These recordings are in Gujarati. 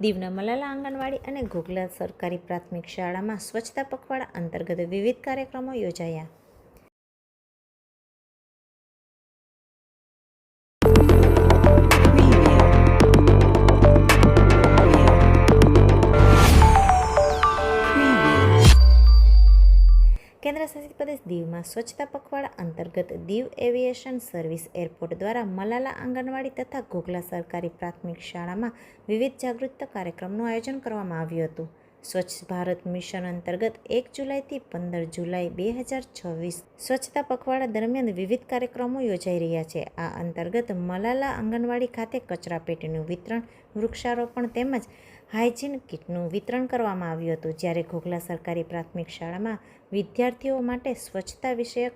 દીવના મલાલા આંગણવાડી અને ઘોઘલા સરકારી પ્રાથમિક શાળામાં સ્વચ્છતા પખવાડા અંતર્ગત વિવિધ કાર્યક્રમો યોજાયા. કેન્દ્રશાસિત પ્રદેશ દીવમાં સ્વચ્છતા પખવાડા અંતર્ગત દીવ એવિએશન સર્વિસ એરપોર્ટ દ્વારા મલાલા આંગણવાડી તથા ઘોઘલા સરકારી પ્રાથમિક શાળામાં વિવિધ જાગૃતતા કાર્યક્રમનું આયોજન કરવામાં આવ્યું હતું. સ્વચ્છ ભારત મિશન અંતર્ગત 1 જુલાઈથી 15 જુલાઈ 2026 સ્વચ્છતા પખવાડા દરમિયાન વિવિધ કાર્યક્રમો યોજાઈ રહ્યા છે. આ અંતર્ગત મલાલા આંગણવાડી ખાતે કચરાપેટીનું વિતરણ, વૃક્ષારોપણ તેમજ હાઇજીન કીટનું વિતરણ કરવામાં આવ્યું હતું. જ્યારે ઘોઘલા સરકારી પ્રાથમિક શાળામાં વિદ્યાર્થીઓ માટે સ્વચ્છતા વિષયક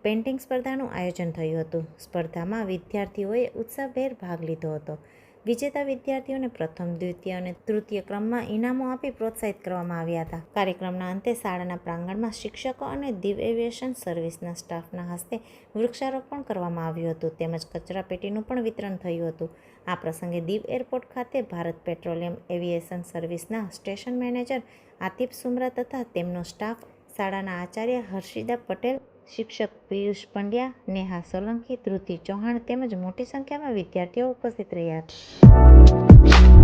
પેઇન્ટિંગ સ્પર્ધાનું આયોજન થયું હતું. સ્પર્ધામાં વિદ્યાર્થીઓએ ઉત્સાહભેર ભાગ લીધો હતો. વિજેતા વિદ્યાર્થીઓને પ્રથમ, દ્વિતીય અને તૃતીય ક્રમમાં ઇનામો આપી પ્રોત્સાહિત કરવામાં આવ્યા હતા. કાર્યક્રમના અંતે શાળાના પ્રાંગણમાં શિક્ષકો અને દીવ એવિએશન સર્વિસના સ્ટાફના હસ્તે વૃક્ષારોપણ કરવામાં આવ્યું હતું તેમજ કચરાપેટીનું પણ વિતરણ થયું હતું. આ પ્રસંગે દીવ એરપોર્ટ ખાતે ભારત પેટ્રોલિયમ એવિએશન સર્વિસના સ્ટેશન મેનેજર આતિફ સુમરા તથા તેમનો સ્ટાફ, શાળાના આચાર્ય હર્ષિદા પટેલ, શિક્ષક પિયુષ પંડ્યા, નેહા સોલંકી, ધ્રુતિ ચૌહાણ તેમજ મોટી સંખ્યામાં વિદ્યાર્થીઓ ઉપસ્થિત રહ્યા હતા.